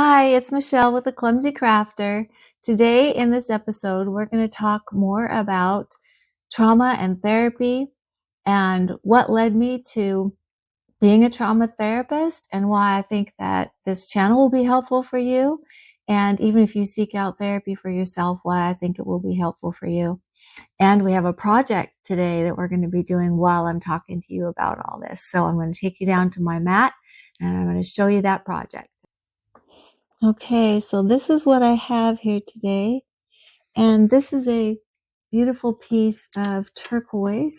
Hi, it's Michelle with the Clumsy Crafter. Today in this episode, we're going to talk more about trauma and therapy and what led me to being a trauma therapist and why I think that this channel will be helpful for you. And even if you seek out therapy for yourself, why I think it will be helpful for you. And we have a project today that we're going to be doing while I'm talking to you about all this. So I'm going to take you down to my mat and I'm going to show you that project. Okay, so this is what I have here today. And this is a beautiful piece of turquoise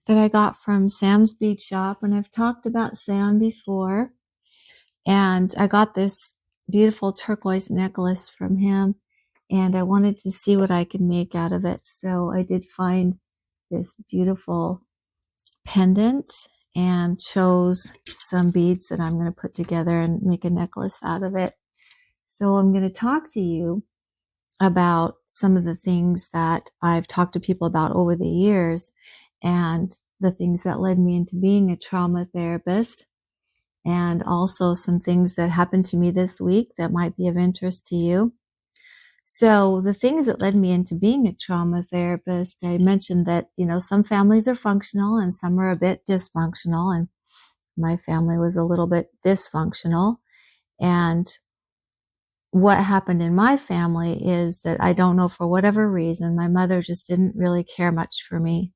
that I got from Sam's Bead Shop. And I've talked about Sam before. And I got this beautiful turquoise necklace from him. And I wanted to see what I could make out of it. So I did find this beautiful pendant and chose some beads that I'm going to put together and make a necklace out of it. So I'm going to talk to you about some of the things that I've talked to people about over the years and the things that led me into being a trauma therapist, and also some things that happened to me this week that might be of interest to you. So the things that led me into being a trauma therapist, I mentioned that, some families are functional and some are a bit dysfunctional, and my family was a little bit dysfunctional. And what happened in my family is that I don't know, for whatever reason, my mother just didn't really care much for me.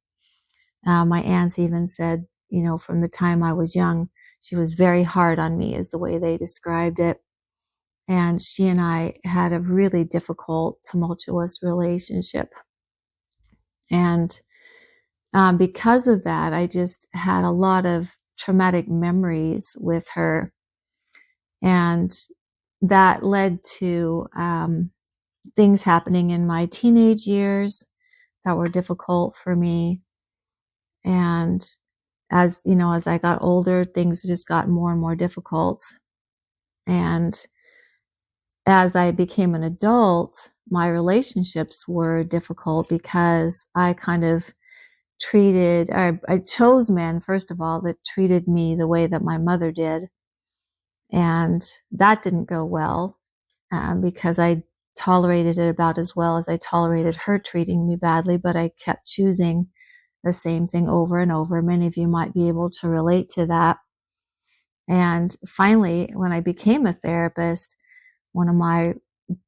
My aunts even said, from the time I was young, she was very hard on me, is the way they described it. And she and I had a really difficult, tumultuous relationship. And because of that, I just had a lot of traumatic memories with her. And that led to things happening in my teenage years that were difficult for me. And as I got older, things just got more and more difficult. And as I became an adult, my relationships were difficult because I kind of I chose men, first of all, that treated me the way that my mother did. And that didn't go well because I tolerated it about as well as I tolerated her treating me badly, but I kept choosing the same thing over and over. Many of you might be able to relate to that. And finally, when I became a therapist, one of my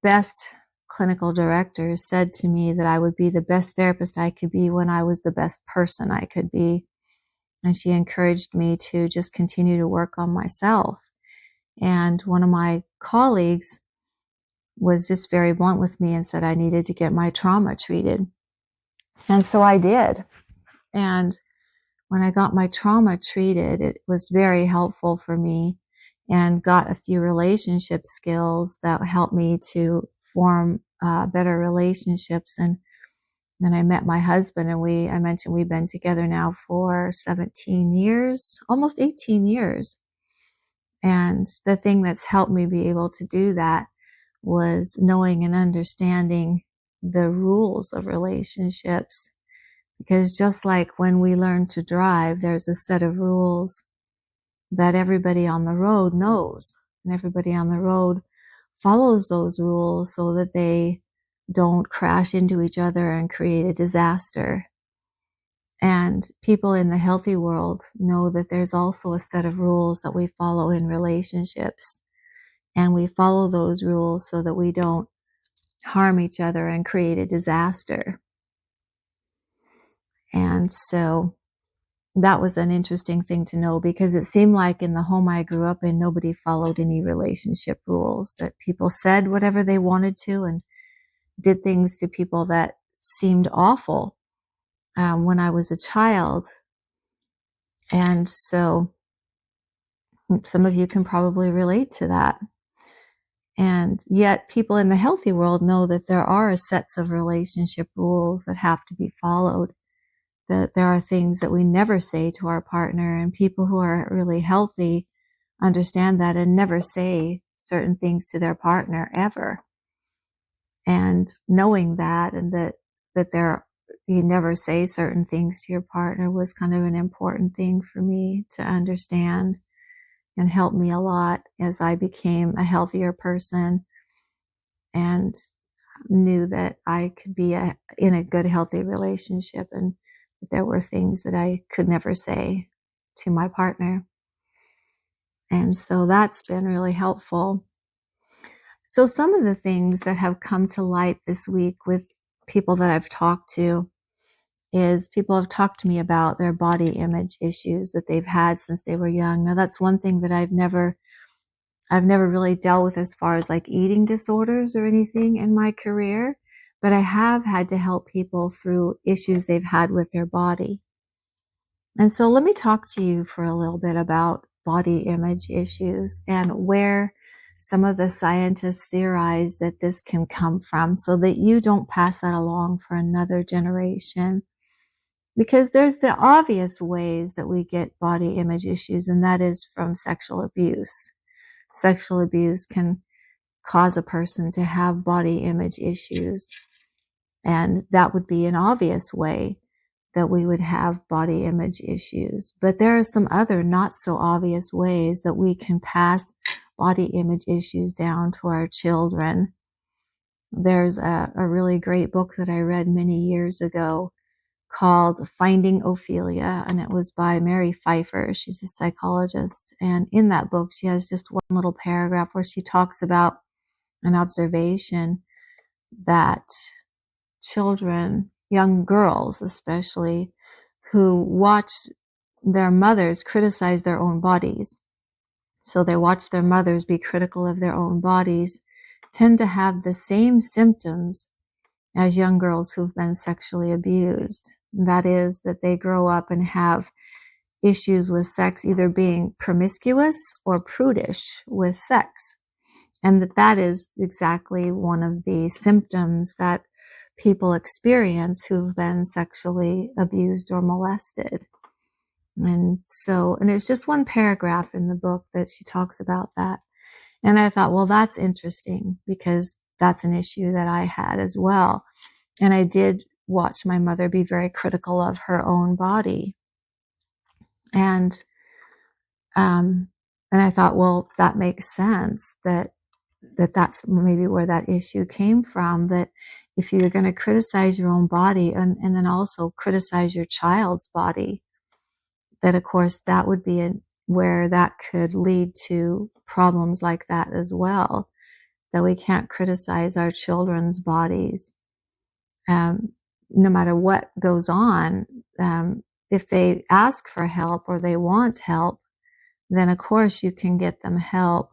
best clinical directors said to me that I would be the best therapist I could be when I was the best person I could be. And she encouraged me to just continue to work on myself. And one of my colleagues was just very blunt with me and said I needed to get my trauma treated. And so I did. And when I got my trauma treated, it was very helpful for me and got a few relationship skills that helped me to form better relationships. And then I met my husband, and I mentioned we've been together now for 17 years, almost 18 years. And the thing that's helped me be able to do that was knowing and understanding the rules of relationships. Because just like when we learn to drive, there's a set of rules that everybody on the road knows, and everybody on the road follows those rules so that they don't crash into each other and create a disaster. And people in the healthy world know that there's also a set of rules that we follow in relationships. And we follow those rules so that we don't harm each other and create a disaster. And so that was an interesting thing to know, because it seemed like in the home I grew up in, nobody followed any relationship rules, that people said whatever they wanted to and did things to people that seemed awful when I was a child. And so some of you can probably relate to that. And yet people in the healthy world know that there are sets of relationship rules that have to be followed, that there are things that we never say to our partner, and people who are really healthy understand that and never say certain things to their partner ever. And knowing that, and that you never say certain things to your partner, was kind of an important thing for me to understand. and helped me a lot as I became a healthier person and knew that I could be in a good, healthy relationship, and there were things that I could never say to my partner. And so that's been really helpful. So some of the things that have come to light this week with people that I've talked to is people have talked to me about their body image issues that they've had since they were young. Now that's one thing that I've never really dealt with as far as like eating disorders or anything in my career, but I have had to help people through issues they've had with their body. And so let me talk to you for a little bit about body image issues and where some of the scientists theorize that this can come from so that you don't pass that along for another generation. Because there's the obvious ways that we get body image issues, and that is from sexual abuse. Sexual abuse can cause a person to have body image issues, and that would be an obvious way that we would have body image issues. But there are some other not so obvious ways that we can pass body image issues down to our children. There's a really great book that I read many years ago called Finding Ophelia, and it was by Mary Pfeiffer. She's a psychologist. And in that book, she has just one little paragraph where she talks about an observation that children, young girls especially, who watch their mothers criticize their own bodies, so they watch their mothers be critical of their own bodies, tend to have the same symptoms as young girls who've been sexually abused. That is, that they grow up and have issues with sex, either being promiscuous or prudish with sex. And that is exactly one of the symptoms that people experience who've been sexually abused or molested. And it's just one paragraph in the book that she talks about that. And I thought, well, that's interesting because that's an issue that I had as well. And I did watch my mother be very critical of her own body. And I thought, well, that makes sense that's maybe where that issue came from, that if you're going to criticize your own body and then also criticize your child's body, that of course that would be where that could lead to problems like that as well, that we can't criticize our children's bodies. No matter what goes on, if they ask for help or they want help, then of course you can get them help.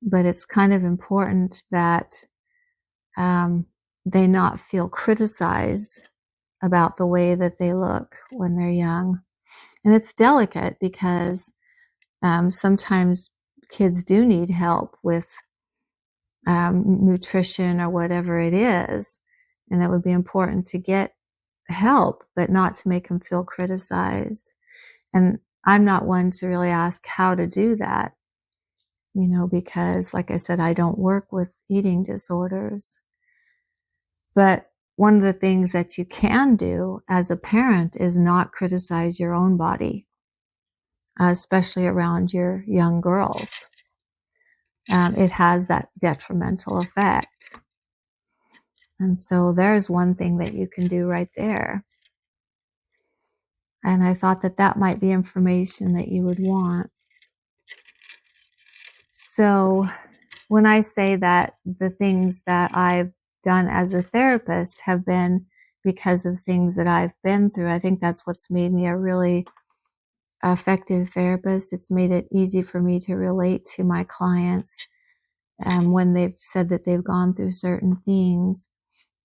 But it's kind of important that they not feel criticized about the way that they look when they're young. And it's delicate because sometimes kids do need help with nutrition or whatever it is. And that would be important to get help, but not to make them feel criticized. And I'm not one to really ask how to do that, because like I said, I don't work with eating disorders. But one of the things that you can do as a parent is not criticize your own body, especially around your young girls. It has that detrimental effect. And so there's one thing that you can do right there. And I thought that might be information that you would want. So when I say that the things that I've done as a therapist have been because of things that I've been through, I think that's what's made me a really effective therapist. It's made it easy for me to relate to my clients when they've said that they've gone through certain things,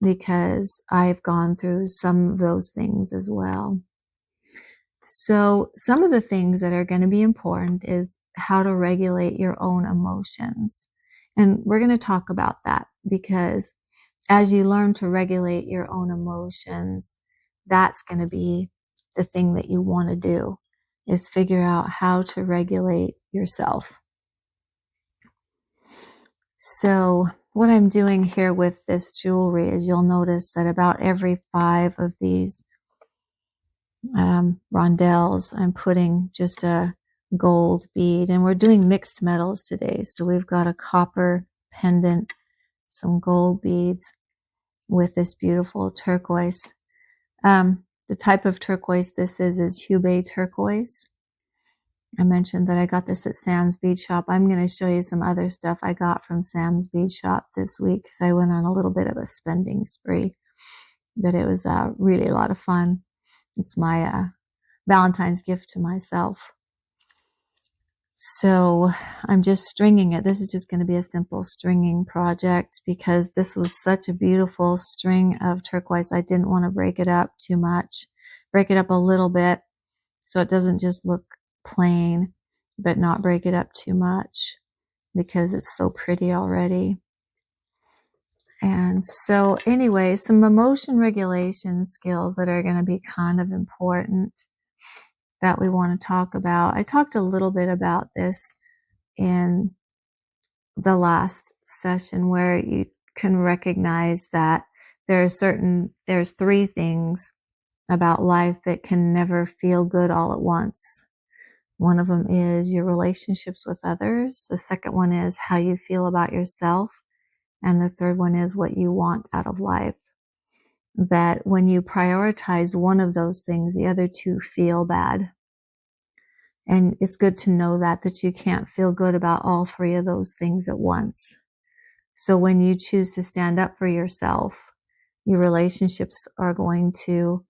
because I've gone through some of those things as well. So some of the things that are going to be important is how to regulate your own emotions. And we're going to talk about that because as you learn to regulate your own emotions, that's going to be the thing that you want to do, is figure out how to regulate yourself. So what I'm doing here with this jewelry is you'll notice that about every 5 of these rondelles, I'm putting just a gold bead. And we're doing mixed metals today. So we've got a copper pendant, some gold beads with this beautiful turquoise. The type of turquoise this is Hubei turquoise. I mentioned that I got this at Sam's Bead Shop. I'm going to show you some other stuff I got from Sam's Bead Shop this week because I went on a little bit of a spending spree. But it was really a lot of fun. It's my Valentine's gift to myself. So I'm just stringing it. This is just going to be a simple stringing project because this was such a beautiful string of turquoise. I didn't want to break it up too much. Break it up a little bit so it doesn't just look plain, but not break it up too much because it's so pretty already. And so anyway, some emotion regulation skills that are going to be kind of important that we want to talk about. I talked a little bit about this in the last session where you can recognize that there's 3 things about life that can never feel good all at once. One of them is your relationships with others. The second one is how you feel about yourself. And the third one is what you want out of life. That when you prioritize one of those things, the other 2 feel bad. And it's good to know that you can't feel good about all 3 of those things at once. So when you choose to stand up for yourself, your relationships are going to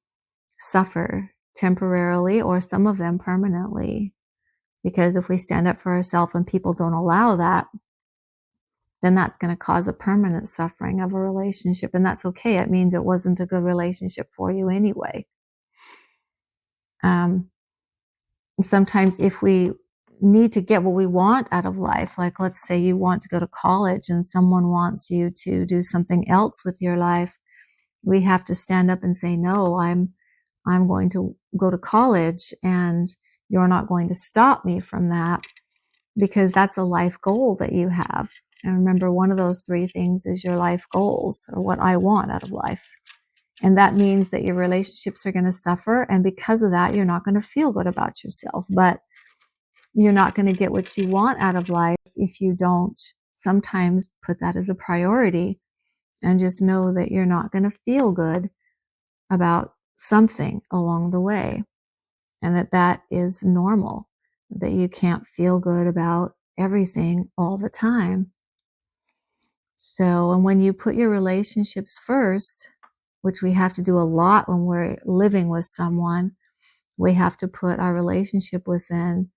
suffer temporarily or some of them permanently. Because if we stand up for ourselves and people don't allow that, then that's going to cause a permanent suffering of a relationship. And that's okay. It means it wasn't a good relationship for you anyway. Sometimes if we need to get what we want out of life, like let's say you want to go to college and someone wants you to do something else with your life, we have to stand up and say, no, I'm going to go to college and you're not going to stop me from that because that's a life goal that you have. And remember, one of those 3 things is your life goals or what I want out of life. And that means that your relationships are going to suffer. And because of that, you're not going to feel good about yourself. But you're not going to get what you want out of life if you don't sometimes put that as a priority and just know that you're not going to feel good about something along the way. And that is normal, that you can't feel good about everything all the time. So, and when you put your relationships first, which we have to do a lot when we're living with someone, we have to put our relationship within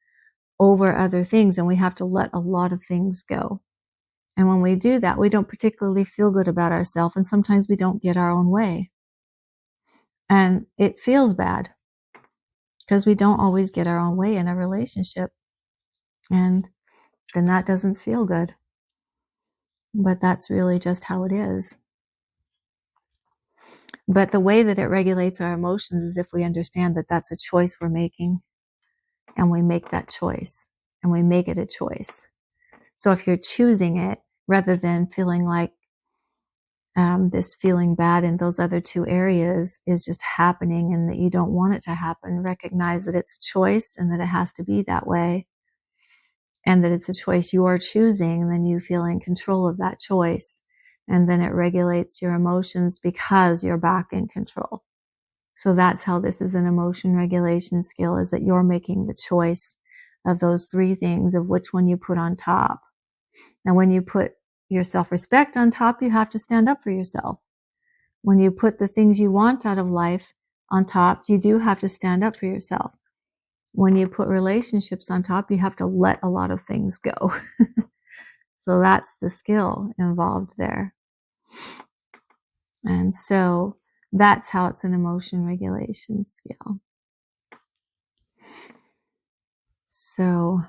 over other things, and we have to let a lot of things go. And when we do that, we don't particularly feel good about ourselves, and sometimes we don't get our own way. And it feels bad because we don't always get our own way in a relationship. And then that doesn't feel good. But that's really just how it is. But the way that it regulates our emotions is if we understand that that's a choice we're making, and we make that choice, and we make it a choice. So if you're choosing it rather than feeling like this feeling bad in those other 2 areas is just happening and that you don't want it to happen, recognize that it's a choice and that it has to be that way, and that it's a choice you're choosing, and then you feel in control of that choice. And then it regulates your emotions because you're back in control. So that's how this is an emotion regulation skill, is that you're making the choice of those 3 things of which one you put on top. Now, when you put your self-respect on top, you have to stand up for yourself. When you put the things you want out of life on top, you do have to stand up for yourself. When you put relationships on top, you have to let a lot of things go. So that's the skill involved there. And so that's how it's an emotion regulation skill. So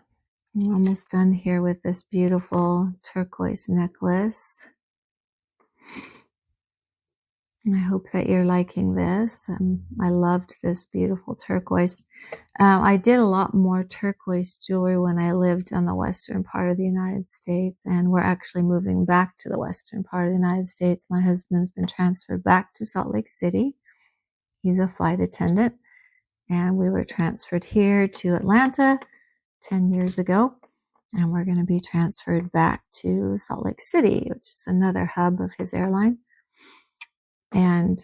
I'm almost done here with this beautiful turquoise necklace. I hope that you're liking this. I loved this beautiful turquoise. I did a lot more turquoise jewelry when I lived on the western part of the United States, and we're actually moving back to the western part of the United States. My husband's been transferred back to Salt Lake City. He's a flight attendant, and we were transferred here to Atlanta 10 years ago. And we're going to be transferred back to Salt Lake City, which is another hub of his airline. And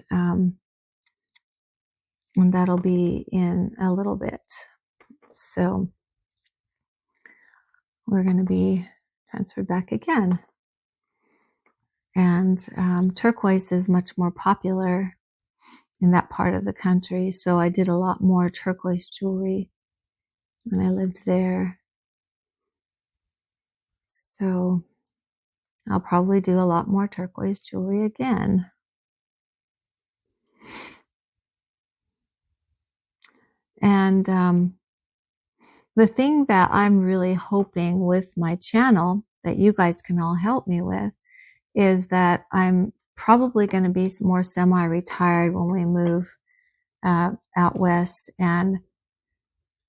that'll be in a little bit. So we're going to be transferred back again. And turquoise is much more popular in that part of the country. So I did a lot more turquoise jewelry when I lived there. So I'll probably do a lot more turquoise jewelry again. And the thing that I'm really hoping with my channel that you guys can all help me with is that I'm probably going to be more semi-retired when we move out west. And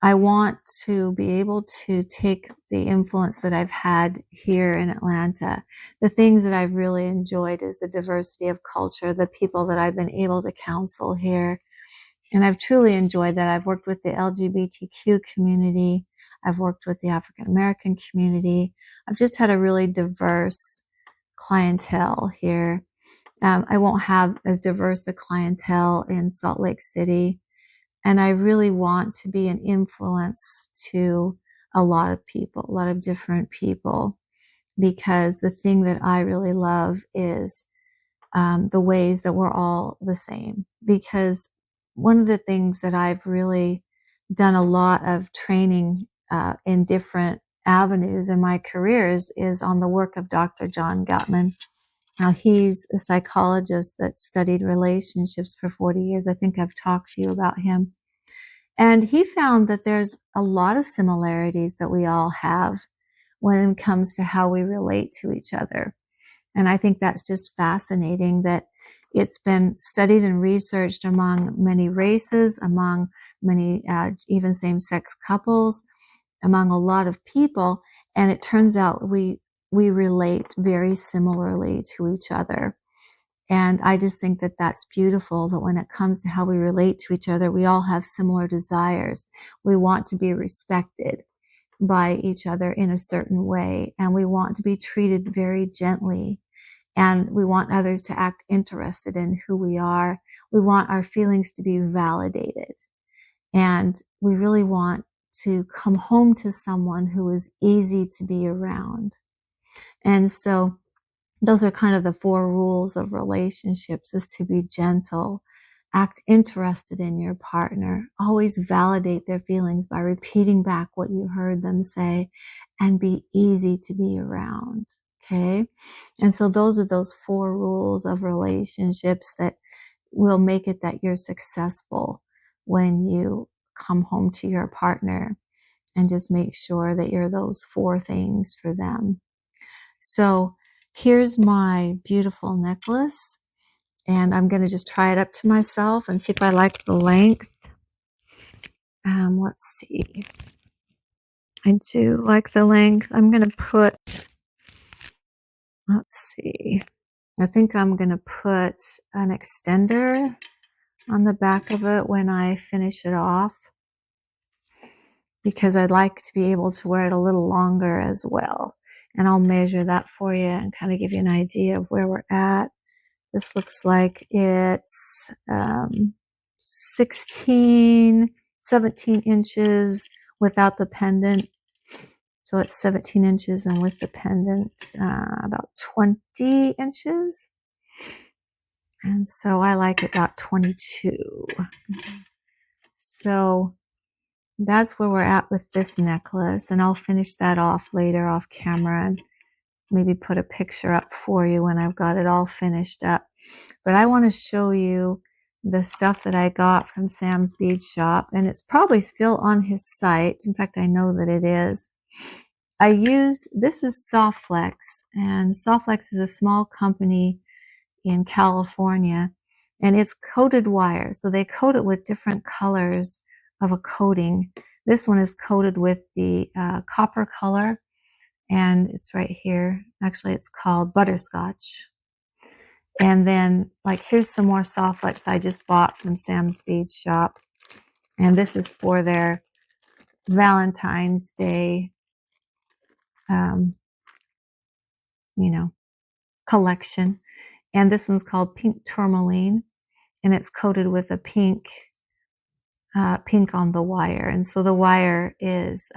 I want to be able to take the influence that I've had here in Atlanta. The things that I've really enjoyed is the diversity of culture, the people that I've been able to counsel here. And I've truly enjoyed that. I've worked with the LGBTQ community. I've worked with the African American community. I've just had a really diverse clientele here. I won't have as diverse a clientele in Salt Lake City. And I really want to be an influence to a lot of people, a lot of different people, because the thing that I really love is the ways that we're all the same. Because one of the things that I've really done a lot of training in different avenues in my careers is on the work of Dr. John Gottman. Now, he's a psychologist that studied relationships for 40 years. I think I've talked to you about him. And he found that there's a lot of similarities that we all have when it comes to how we relate to each other. And I think that's just fascinating that it's been studied and researched among many races, among many even same-sex couples, among a lot of people. And it turns out we relate very similarly to each other. And I just think that that's beautiful, that when it comes to how we relate to each other, we all have similar desires. We want to be respected by each other in a certain way, and we want to be treated very gently, and we want others to act interested in who we are. We want our feelings to be validated, and we really want to come home to someone who is easy to be around. And so those are kind of the 4 rules of relationships: is to be gentle, act interested in your partner, always validate their feelings by repeating back what you heard them say, and be easy to be around. Okay. And so those are those 4 rules of relationships that will make it that you're successful when you come home to your partner, and just make sure that you're those 4 things for them. So here's my beautiful necklace, and I'm going to just try it up to myself and see if I like the length. Let's see. I do like the length. I'm going to put, let's see. I think I'm going to put an extender on the back of it when I finish it off, because I'd like to be able to wear it a little longer as well. And I'll measure that for you and kind of give you an idea of where we're at. This looks like it's 17 inches without the pendant. So it's 17 inches, and with the pendant, about 20 inches. And so I like it about 22. So that's where we're at with this necklace. And I'll finish that off later off camera and maybe put a picture up for you when I've got it all finished up. But I want to show you the stuff that I got from Sam's Bead Shop, and it's probably still on his site. In fact, I know that it is. This is Softflex, and Softflex is a small company in California, and it's coated wire. So they coat it with different colors of a coating. This one is coated with the copper color, and it's right here. Actually, it's called butterscotch. And then, like, here's some more Softflex I just bought from Sam's Bead Shop. And this is for their Valentine's Day, collection. And this one's called Pink Tourmaline, and it's coated with a pink on the wire. And so the wire is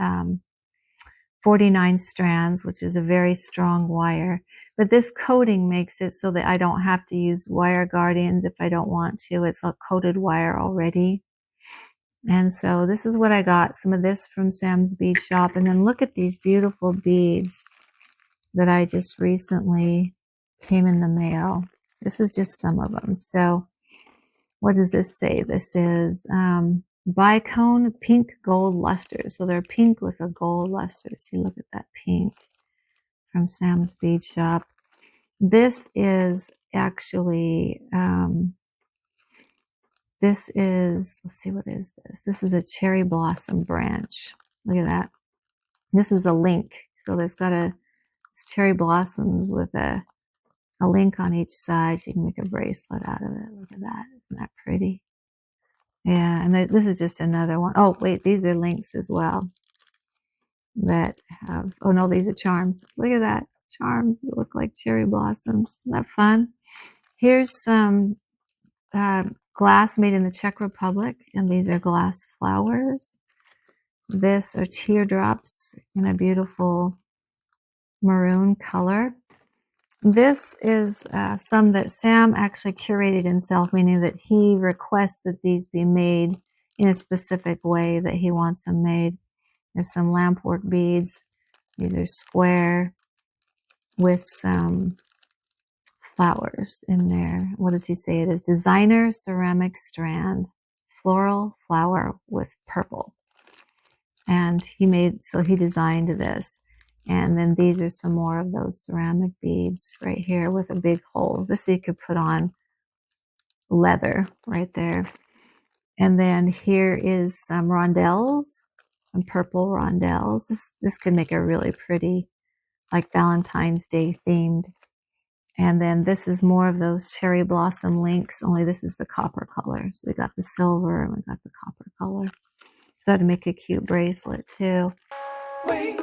49 strands, which is a very strong wire. But this coating makes it so that I don't have to use wire guardians if I don't want to. It's a coated wire already. And so this is what I got, some of this from Sam's Bead Shop. And then look at these beautiful beads that I just recently came in the mail. This is just some of them. So what does this say? This is bicone pink gold luster. So they're pink with a gold luster. See, look at that pink from Sam's Bead Shop. This is actually, let's see, what is this? This is a cherry blossom branch. Look at that. This is a link. So there's got it's cherry blossoms with a link on each side. So you can make a bracelet out of it. Look at that. Isn't that pretty? Yeah, and this is just another one. Oh, wait, these are links as well that have, oh no, these are charms. Look at that. Charms that look like cherry blossoms. Isn't that fun? Here's some glass made in the Czech Republic, and these are glass flowers. This are teardrops in a beautiful maroon color. This is some that Sam actually curated himself, meaning that he requests that these be made in a specific way that he wants them made. There's some lampwork beads. These are square with some flowers in there. What does he say? It is designer ceramic strand, floral flower with purple. And he designed this. And then these are some more of those ceramic beads right here with a big hole. This you could put on leather right there. And then here is some rondelles, some purple rondelles. This could make a really pretty, like Valentine's Day themed. And then this is more of those cherry blossom links, only this is the copper color. So we got the silver and we got the copper color. So that'd make a cute bracelet too. Wait.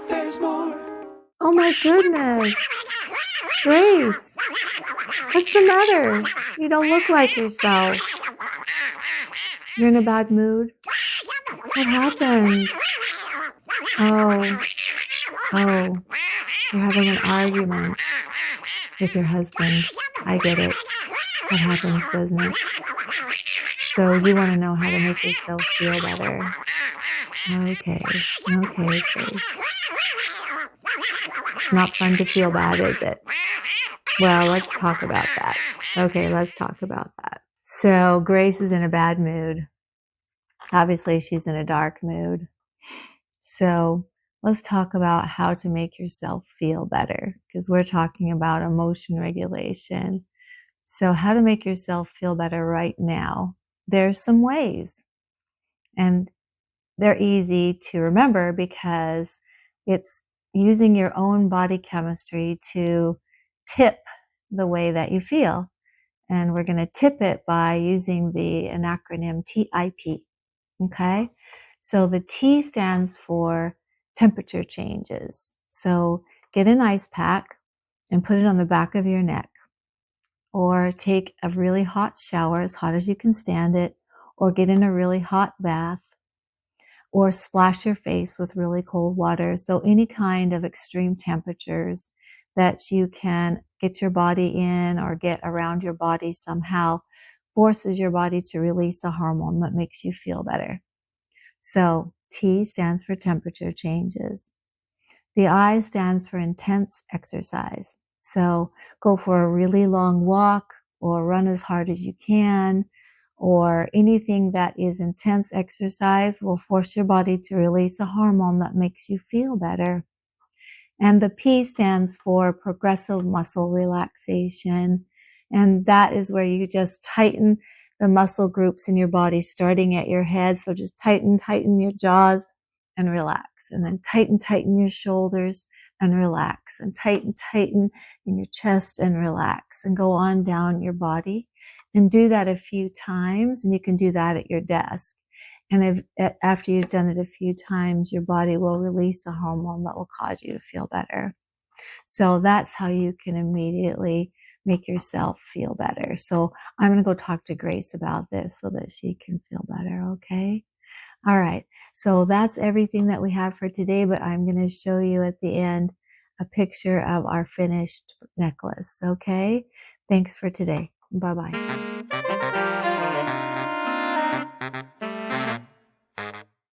There's more. Oh my goodness. Grace, what's the matter? You don't look like yourself. You're in a bad mood? What happened? Oh, you're having an argument with your husband. I get it. That happens, doesn't it? So you want to know how to make yourself feel better. Okay, Grace. It's not fun to feel bad, is it? Well, let's talk about that. Okay, let's talk about that. So Grace is in a bad mood. Obviously, she's in a dark mood. So let's talk about how to make yourself feel better, because we're talking about emotion regulation. So how to make yourself feel better right now. There's some ways, and they're easy to remember because it's using your own body chemistry to tip the way that you feel. And we're going to tip it by using an acronym TIP. Okay? So the T stands for temperature changes. So get an ice pack and put it on the back of your neck. Or take a really hot shower, as hot as you can stand it. Or get in a really hot bath. Or splash your face with really cold water. So any kind of extreme temperatures that you can get your body in or get around your body somehow forces your body to release a hormone that makes you feel better. So T stands for temperature changes. The I stands for intense exercise. So go for a really long walk or run as hard as you can, or anything that is intense exercise will force your body to release a hormone that makes you feel better. And the P stands for progressive muscle relaxation. And that is where you just tighten the muscle groups in your body, starting at your head. So just tighten your jaws and relax. And then tighten your shoulders and relax. And tighten in your chest and relax. And go on down your body. And do that a few times, and you can do that at your desk. And after you've done it a few times, your body will release a hormone that will cause you to feel better. So that's how you can immediately make yourself feel better. So I'm going to go talk to Grace about this so that she can feel better. Okay. All right. So that's everything that we have for today, but I'm going to show you at the end a picture of our finished necklace. Okay. Thanks for today. Bye-bye.